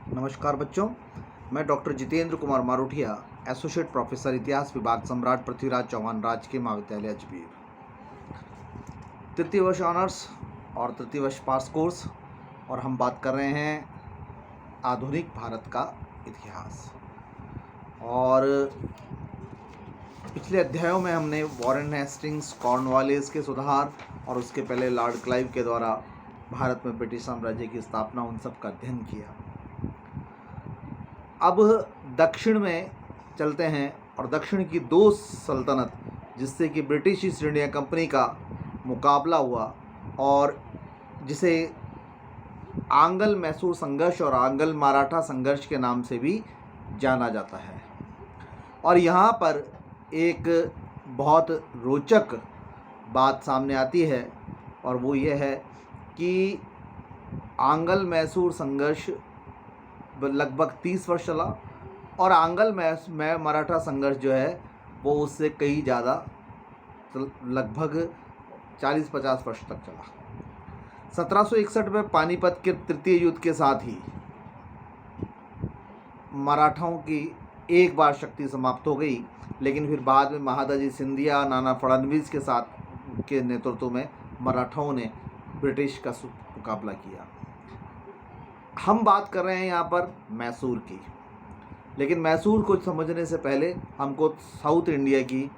नमस्कार बच्चों, मैं doctor Jitendra Kumar Marothia, associate professor इतिहास विभाग, सम्राट पृथ्वीराज चौहान राजकीय महाविद्यालय अजमेर। तृतीय वर्ष ऑनर्स और तृतीय वर्ष पास कोर्स, और हम बात कर रहे हैं आधुनिक भारत का इतिहास। और पिछले अध्यायों में हमने वॉरेन हेस्टिंग्स, कॉर्नवालिस के सुधार और उसके पहले लॉर्ड क्लाइव के द्वारा भारत में ब्रिटिश साम्राज्य की स्थापना, उन सब का अध्ययन किया। अब दक्षिण में चलते हैं और दक्षिण की दो सल्तनत जिससे कि ब्रिटिश ईस्ट इंडिया कंपनी का मुकाबला हुआ और जिसे आंग्ल मैसूर संघर्ष और आंग्ल मराठा संघर्ष के नाम से भी जाना जाता है। और यहाँ पर एक बहुत रोचक बात सामने आती है और वो ये है कि आंग्ल मैसूर संघर्ष लगभग 30 वर्ष चला और आंग्ल मराठा संघर्ष जो है वो उससे कई ज़्यादा, लगभग 40-50 वर्ष तक चला। 1761 में पानीपत के तृतीय युद्ध के साथ ही मराठाओं की एक बार शक्ति समाप्त हो गई, लेकिन फिर बाद में महादाजी सिंधिया, नाना फडणवीस के साथ के नेतृत्व में मराठाओं ने ब्रिटिश का मुकाबला किया। हम बात कर रहे हैं यहाँ पर मैसूर की, लेकिन मैसूर को समझने से पहले हमको साउथ इंडिया की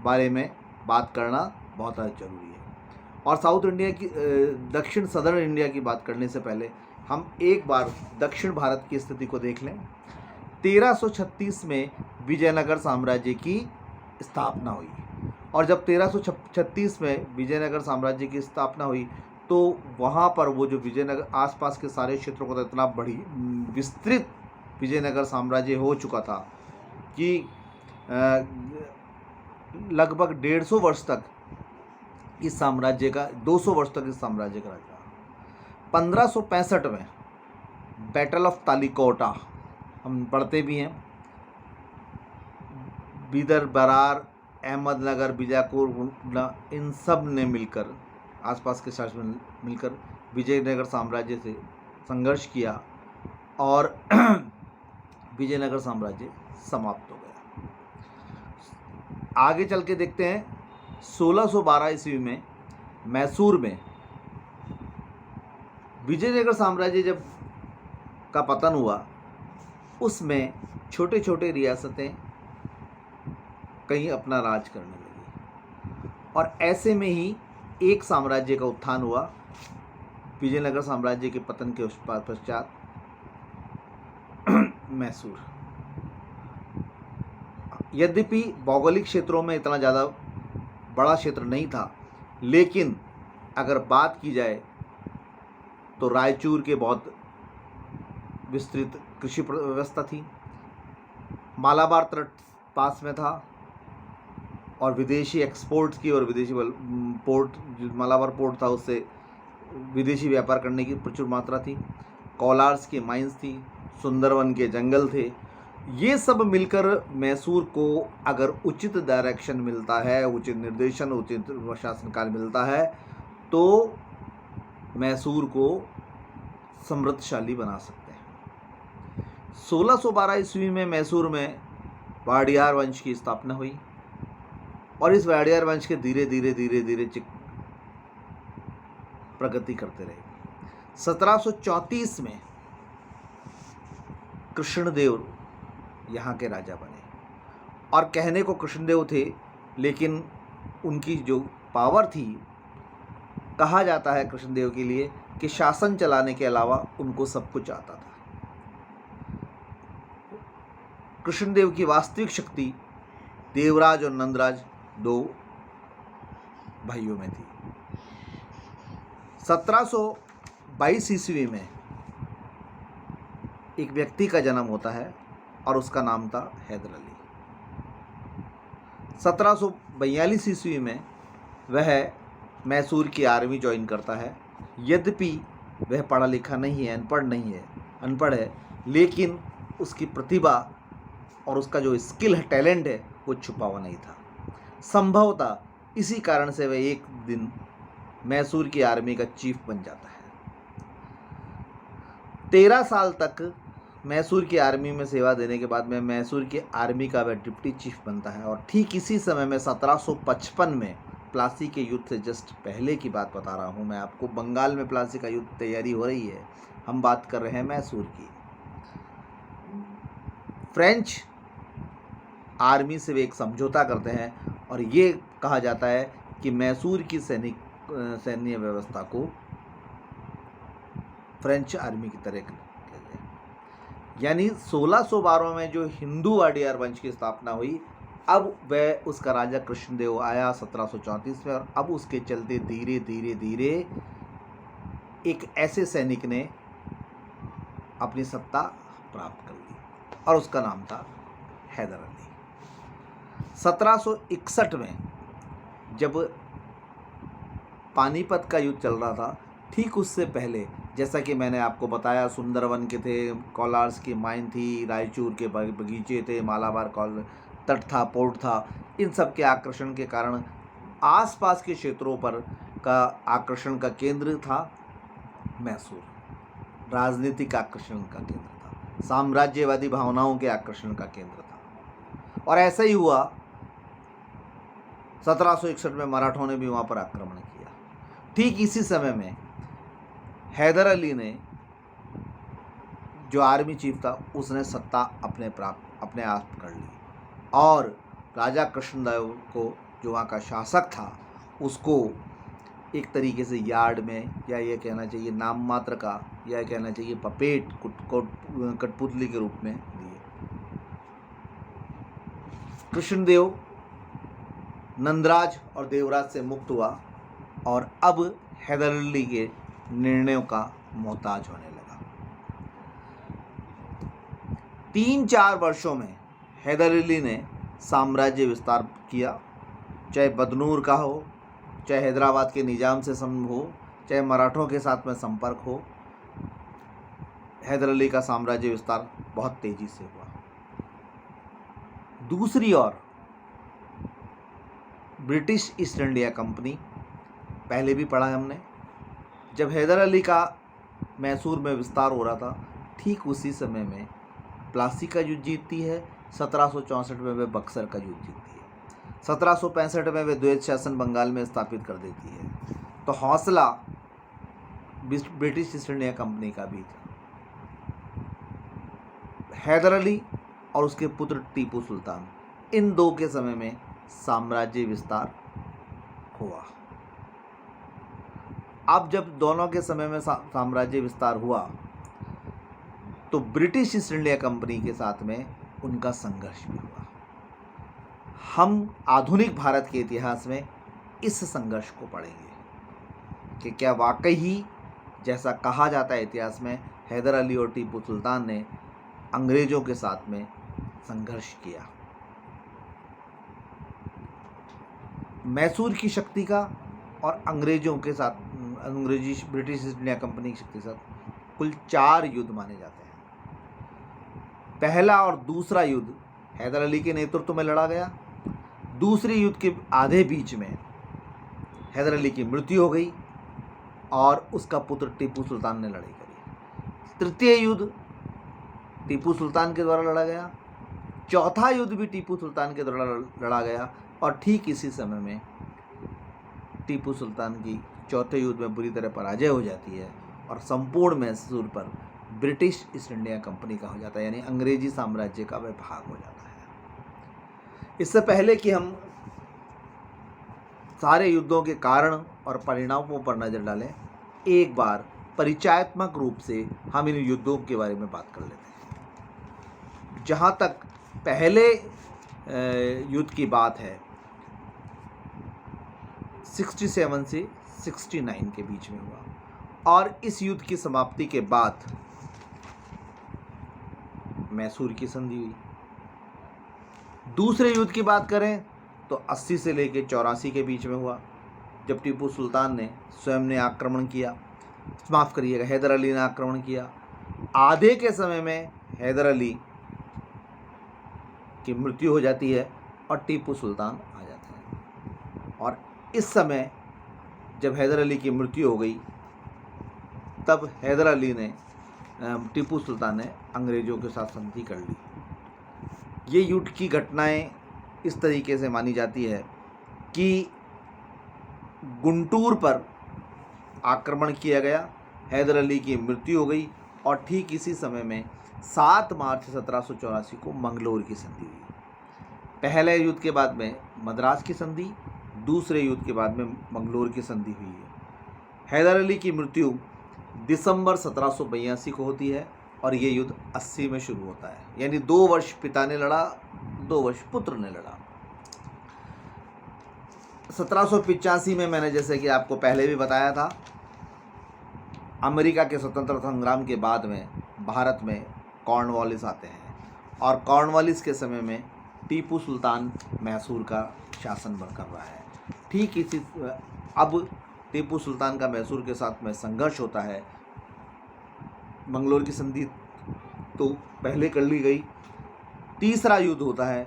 बारे में बात करना बहुत ज़रूरी है। और साउथ इंडिया की दक्षिण सदर्न इंडिया की बात करने से पहले हम एक बार दक्षिण भारत की स्थिति को देख लें। 1336 में विजयनगर साम्राज्य की स्थापना हुई और जब 1336 में विजयनगर साम्राज्य की स्थापना हुई तो वहाँ पर वो जो विजयनगर आसपास के सारे क्षेत्रों को तो इतना बड़ी विस्तृत विजयनगर साम्राज्य हो चुका था कि लगभग 150 वर्ष तक इस साम्राज्य का 200 वर्ष तक इस साम्राज्य का राजा। 1565 में बैटल ऑफ तालिकोटा हम पढ़ते भी हैं। बीदर, बरार, अहमदनगर, बीजापुर, इन सब ने मिलकर, आसपास के शासक में मिलकर विजयनगर साम्राज्य से संघर्ष किया और विजयनगर साम्राज्य समाप्त हो गया। आगे चल के देखते हैं 1612 ईस्वी में मैसूर में विजयनगर साम्राज्य जब का पतन हुआ, उसमें छोटे छोटे रियासतें कहीं अपना राज करने लगी और ऐसे में ही एक साम्राज्य का उत्थान हुआ। विजयनगर साम्राज्य के पतन के पश्चात मैसूर, यद्यपि भौगोलिक क्षेत्रों में इतना ज़्यादा बड़ा क्षेत्र नहीं था, लेकिन अगर बात की जाए तो रायचूर के बहुत विस्तृत कृषि व्यवस्था थी। मालाबार तट पास में था और विदेशी एक्सपोर्ट्स की और विदेशी पोर्ट, जो मालाबार पोर्ट था, उससे विदेशी व्यापार करने की प्रचुर मात्रा थी। कोलार्स की माइंस थी, सुंदरवन के जंगल थे। ये सब मिलकर मैसूर को अगर उचित डायरेक्शन मिलता है, उचित निर्देशन, उचित शासनकाल मिलता है तो मैसूर को समृद्धशाली बना सकते हैं। 1612 ईस्वी में मैसूर में वाडियार वंश की स्थापना हुई और इस वाडियार वंश के धीरे धीरे प्रगति करते रहे। 1734 में कृष्णदेव यहाँ के राजा बने और कहने को कृष्णदेव थे, लेकिन उनकी जो पावर थी, कहा जाता है कृष्णदेव के लिए कि शासन चलाने के अलावा उनको सब कुछ आता था। कृष्णदेव की वास्तविक शक्ति देवराज और नंदराज, दो भाइयों में थी। 1722 ईस्वी में एक व्यक्ति का जन्म होता है और उसका नाम था हैदर अली। 1742 ईस्वी में वह मैसूर की आर्मी ज्वाइन करता है। यद्यपि वह पढ़ा लिखा नहीं है, अनपढ़ है, लेकिन उसकी प्रतिभा और उसका जो स्किल है, टैलेंट है, वो छुपा हुआ नहीं था। संभवतः इसी कारण से वह एक दिन मैसूर की आर्मी का चीफ बन जाता है। 13 साल तक मैसूर की आर्मी में सेवा देने के बाद में मैसूर की आर्मी का वह डिप्टी चीफ बनता है। और ठीक इसी समय में 1755 में, प्लासी के युद्ध से जस्ट पहले की बात बता रहा हूँ मैं आपको, बंगाल में प्लासी का युद्ध तैयारी हो रही है, हम बात कर रहे हैं मैसूर की। फ्रेंच आर्मी से वे एक समझौता करते हैं और ये कहा जाता है कि मैसूर की सैन्य व्यवस्था को फ्रेंच आर्मी की तरह किया जाए। यानी 1612 में जो हिंदू वाडियार वंश की स्थापना हुई, अब वह उसका राजा कृष्णदेव आया 1734 में, और अब उसके चलते धीरे धीरे धीरे एक ऐसे सैनिक ने अपनी सत्ता प्राप्त कर ली और उसका नाम था हैदर अली। 1761 में जब पानीपत का युद्ध चल रहा था, ठीक उससे पहले, जैसा कि मैंने आपको बताया, सुंदरवन के थे, कोलार्स की माइन थी, रायचूर के बगीचे थे, मालाबार तट था, पोर्ट था, इन सब के आकर्षण के कारण आसपास के क्षेत्रों पर का आकर्षण का केंद्र था मैसूर। राजनीतिक आकर्षण का केंद्र था, साम्राज्यवादी भावनाओं के आकर्षण का केंद्र था। और ऐसा ही हुआ, 1761 में मराठों ने भी वहाँ पर आक्रमण किया। ठीक इसी समय में हैदर अली ने, जो आर्मी चीफ था, उसने सत्ता अपने आप कर ली और राजा कृष्णदेव को, जो वहाँ का शासक था, उसको एक तरीके से यार्ड में, या ये कहना चाहिए नाम मात्र का, या कहना चाहिए पपेट, कठपुतली के रूप में दिए। कृष्णदेव नंदराज और देवराज से मुक्त हुआ और अब हैदर अली के निर्णयों का मोहताज होने लगा। 3-4 वर्षों में हैदर अली ने साम्राज्य विस्तार किया, चाहे बदनूर का हो, चाहे हैदराबाद के निजाम से संबंध हो, चाहे मराठों के साथ में संपर्क हो। हैदर अली का साम्राज्य विस्तार बहुत तेजी से हुआ। दूसरी ओर ब्रिटिश ईस्ट इंडिया कंपनी, पहले भी पढ़ा है हमने, जब हैदर अली का मैसूर में विस्तार हो रहा था, ठीक उसी समय में प्लासी का युद्ध जीतती है। 1764 में वे बक्सर का युद्ध जीतती है। 1765 में वे द्वैत शासन बंगाल में स्थापित कर देती है। तो हौसला ब्रिटिश ईस्ट इंडिया कंपनी का भी था। हैदर अली और उसके पुत्र टीपू सुल्तान, इन दो के समय में साम्राज्य विस्तार हुआ। अब जब दोनों के समय में साम्राज्य विस्तार हुआ, तो ब्रिटिश ईस्ट इंडिया कंपनी के साथ में उनका संघर्ष भी हुआ। हम आधुनिक भारत के इतिहास में इस संघर्ष को पढ़ेंगे कि क्या वाकई ही, जैसा कहा जाता है इतिहास में, हैदर अली और टीपू सुल्तान ने अंग्रेज़ों के साथ में संघर्ष किया। मैसूर की शक्ति का और अंग्रेज़ों के साथ, ब्रिटिश ईस्ट इंडिया कंपनी की शक्ति के साथ कुल 4 युद्ध माने जाते हैं। पहला और दूसरा युद्ध हैदर अली के नेतृत्व में लड़ा गया। दूसरे युद्ध के आधे बीच में हैदर अली की मृत्यु हो गई और उसका पुत्र टीपू सुल्तान ने लड़ाई करी। तृतीय युद्ध टीपू सुल्तान के द्वारा लड़ा गया। चौथा युद्ध भी टीपू सुल्तान के द्वारा लड़ा गया और ठीक इसी समय में टीपू सुल्तान की चौथे युद्ध में बुरी तरह पराजय हो जाती है और संपूर्ण मैसूर पर ब्रिटिश ईस्ट इंडिया कंपनी का हो जाता है, यानी अंग्रेजी साम्राज्य का वह भाग हो जाता है। इससे पहले कि हम सारे युद्धों के कारण और परिणामों पर नज़र डालें, एक बार परिचयात्मक रूप से हम इन युद्धों के बारे में बात कर लेते हैं। जहाँ तक पहले युद्ध की बात है, 67 से 69 के बीच में हुआ और इस युद्ध की समाप्ति के बाद मैसूर की संधि हुई। दूसरे युद्ध की बात करें तो 80 से लेकर 84 के बीच में हुआ, जब टीपू सुल्तान ने स्वयं ने आक्रमण किया, माफ़ करिएगा, हैदर अली ने आक्रमण किया। आधे के समय में हैदर अली की मृत्यु हो जाती है और टीपू सुल्तान आ जाते हैं। और इस समय जब हैदर अली की मृत्यु हो गई, तब हैदर अली ने टीपू सुल्तान ने अंग्रेज़ों के साथ संधि कर ली। ये युद्ध की घटनाएं इस तरीके से मानी जाती है कि गुंटूर पर आक्रमण किया गया, हैदर अली की मृत्यु हो गई और ठीक इसी समय में 7 मार्च 1784 को मंगलोर की संधि हुई। पहले युद्ध के बाद में मद्रास की संधि, दूसरे युद्ध के बाद में मंगलोर की संधि हुई है। हैदर अली की मृत्यु दिसंबर 1782 को होती है और ये युद्ध 80 में शुरू होता है, यानी 2 वर्ष पिता ने लड़ा, 2 वर्ष पुत्र ने लड़ा। 1785 में मैंने जैसे कि आपको पहले भी बताया था, अमेरिका के स्वतंत्रता संग्राम के बाद में भारत में कॉर्नवालिस आते हैं और कॉर्नवालिस के समय में टीपू सुल्तान मैसूर का शासन कर रहा है। ठीक इसी अब टीपू सुल्तान का मैसूर के साथ में संघर्ष होता है। मंगलोर की संधि तो पहले कर ली गई, तीसरा युद्ध होता है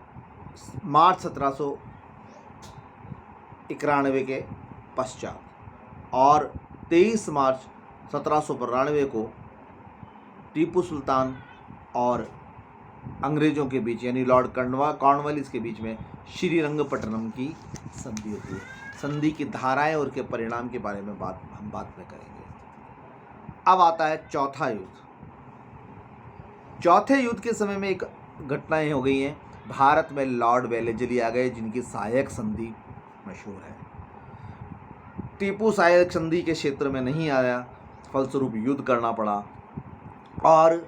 मार्च 1791 के पश्चात और 23 मार्च 1792 को टीपू सुल्तान और अंग्रेज़ों के बीच यानी लॉर्ड कॉर्नवालिस के बीच में श्रीरंगपट्टनम की संधि होती है। संधि की धाराएं और के परिणाम के बारे में हम बात में करेंगे। अब आता है चौथा युद्ध। चौथे युद्ध के समय में एक घटनाएं हो गई हैं। भारत में लॉर्ड वेलेस्ली आ गए, जिनकी सहायक संधि मशहूर है। टीपू सहायक संधि के क्षेत्र में नहीं आया, फलस्वरूप युद्ध करना पड़ा और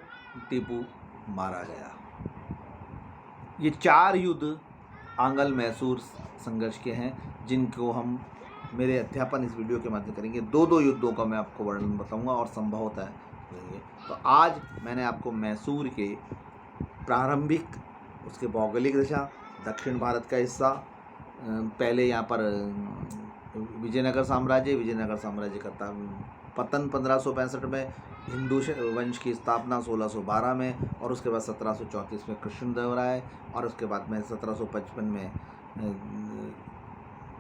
टीपू मारा गया। ये 4 युद्ध आंगल मैसूर संघर्ष के हैं, जिनको हम मेरे अध्यापन इस वीडियो के माध्यम करेंगे। 2 युद्धों का मैं आपको वर्णन बताऊंगा और संभवतः करेंगे। तो आज मैंने आपको मैसूर के प्रारंभिक, उसके भौगोलिक दिशा, दक्षिण भारत का हिस्सा, पहले यहाँ पर विजयनगर साम्राज्य का पतन 1565 में, हिंदू वंश की स्थापना 1612 में और उसके बाद 1734 में कृष्णदेवराय और उसके बाद में 1755 में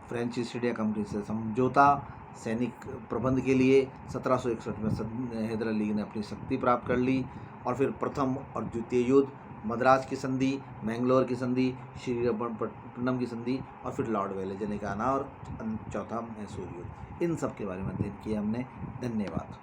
फ्रेंच ईस्ट इंडिया कंपनी से समझौता, सैनिक प्रबंध के लिए 1761 में हैदर अली ने अपनी शक्ति प्राप्त कर ली और फिर प्रथम और द्वितीय युद्ध, मद्रास की संधि, मैंगलोर की संधि, श्रीरंगपट्टनम की संधि और फिर लॉर्ड वेलेस्ली का आना और चौथा मैसूर युद्ध। इन सब के बारे में अध्ययन किया हमने। धन्यवाद।